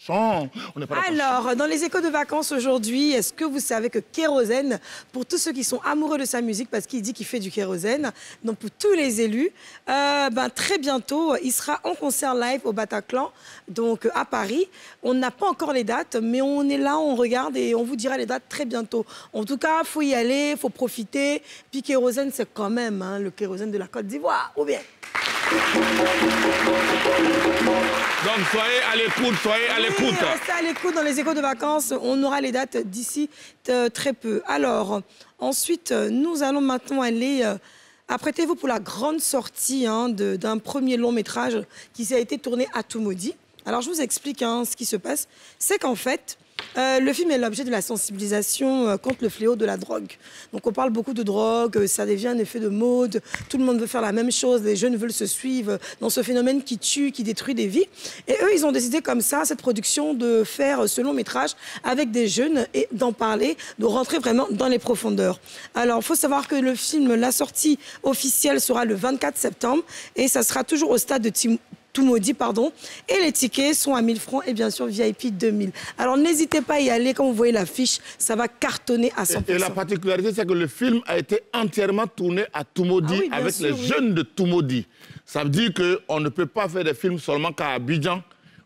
Chant. On n'est pas Alors, dans les échos de vacances aujourd'hui, est-ce que vous savez que Kérosène, pour tous ceux qui sont amoureux de sa musique, parce qu'il dit qu'il fait du kérosène, donc pour tous les élus, très bientôt, il sera en concert live au Bataclan, donc à Paris. On n'a pas encore les dates, mais on est là, on regarde et on vous dira les dates très bientôt. En tout cas, il faut y aller, il faut profiter. Puis Kérosène, c'est quand même le kérosène de la Côte d'Ivoire, ou bien? Donc, soyez à l'écoute, soyez à l'écoute. Restez à l'écoute dans les échos de vacances. On aura les dates d'ici très peu. Alors, ensuite, nous allons maintenant aller... apprêtez-vous pour la grande sortie d'un premier long métrage qui a été tourné à Toumoudi. Alors, je vous explique ce qui se passe. C'est qu'en fait... le film est l'objet de la sensibilisation contre le fléau de la drogue. Donc on parle beaucoup de drogue, ça devient un effet de mode, tout le monde veut faire la même chose, les jeunes veulent se suivre dans ce phénomène qui tue, qui détruit des vies. Et eux, ils ont décidé comme ça, cette production, de faire ce long métrage avec des jeunes et d'en parler, de rentrer vraiment dans les profondeurs. Alors, il faut savoir que le film, la sortie officielle sera le 24 septembre et ça sera toujours au stade de Toumoudi, pardon, et les tickets sont à 1000 francs et bien sûr VIP 2000. Alors n'hésitez pas à y aller, quand vous voyez l'affiche, ça va cartonner à 100%. Et la particularité, c'est que le film a été entièrement tourné à Toumoudi avec les jeunes de Toumoudi. Ça veut dire qu'on ne peut pas faire des films seulement qu'à Abidjan.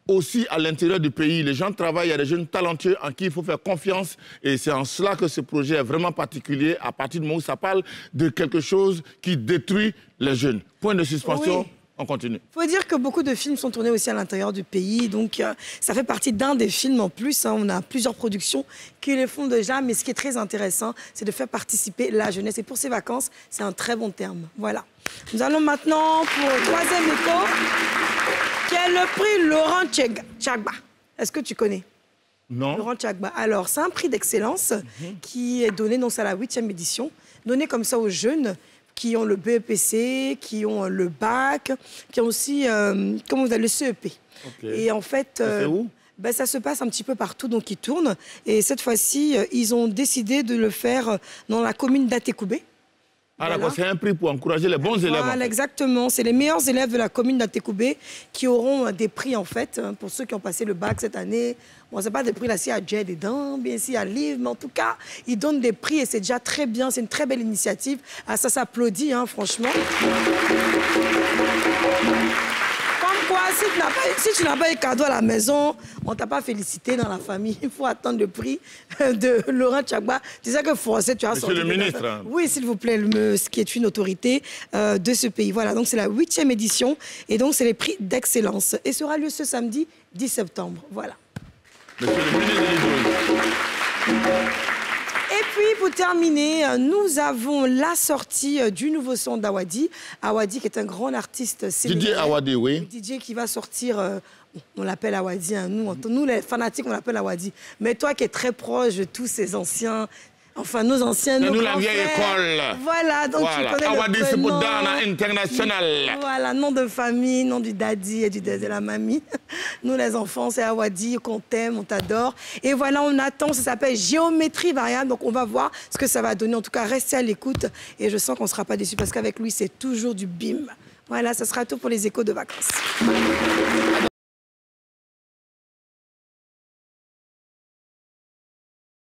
Aussi à l'intérieur du pays, les gens travaillent, il y a des jeunes talentueux en qui il faut faire confiance. Et c'est en cela que ce projet est vraiment particulier, à partir du moment où ça parle de quelque chose qui détruit les jeunes. Point de suspension. Oui. On continue. Il faut dire que beaucoup de films sont tournés aussi à l'intérieur du pays, donc ça fait partie d'un des films en plus. On a plusieurs productions qui les font déjà, mais ce qui est très intéressant, c'est de faire participer la jeunesse. Et pour ces vacances, c'est un très bon terme. Voilà. Nous allons maintenant pour le troisième écho, qui est le prix Laurent Tchagba. Est-ce que tu connais? Non. Laurent Tchagba. Alors, c'est un prix d'excellence qui est donné, donc c'est à la 8e édition, donné comme ça aux jeunes qui ont le BEPC, qui ont le bac, qui ont aussi le CEP. Okay. Et en fait, c'est où? Ça se passe un petit peu partout, donc ils tournent. Et cette fois-ci, ils ont décidé de le faire dans la commune d'Atekoubé. Ah voilà. D'accord, c'est un prix pour encourager les bons élèves. Voilà, exactement. C'est les meilleurs élèves de la commune d'Atekoubé qui auront des prix, en fait, pour ceux qui ont passé le bac cette année. Bon, c'est pas des prix là, s'il y a Jay dedans, bien s'il y a Livre, mais en tout cas, ils donnent des prix et c'est déjà très bien. C'est une très belle initiative. Ah, ça s'applaudit, franchement. Comme quoi, si tu n'as pas eu cadeau à la maison, on ne t'a pas félicité dans la famille. Il faut attendre le prix de Laurent Tchagba. Tu sais que forcé, tu as sorti... Monsieur le ministre. Oui, s'il vous plaît, ce qui est une autorité de ce pays. Voilà, donc c'est la 8e édition et donc c'est les prix d'excellence. Et sera lieu ce samedi 10 septembre. Voilà. Monsieur le ministre. Et puis, pour terminer, nous avons la sortie du nouveau son d'Awadi. Awadi, qui est un grand artiste sénégalais. DJ Awadi, oui. DJ qui va sortir... on l'appelle Awadi, nous les fanatiques, on l'appelle Awadi. Mais toi qui es très proche de tous ces anciens... Enfin, nos anciens, nos nous, grands la vieille frères. école. Voilà, donc voilà. tu connais Awadi le prénom. Dana International. Voilà, nom de famille, nom du daddy et de la mamie. Nous, les enfants, c'est Awadi, qu'on t'aime, on t'adore. Et voilà, on attend, ça s'appelle Géométrie Variable. Donc, on va voir ce que ça va donner. En tout cas, restez à l'écoute. Et je sens qu'on ne sera pas déçus parce qu'avec lui, c'est toujours du bim. Voilà, ça sera tout pour les échos de vacances.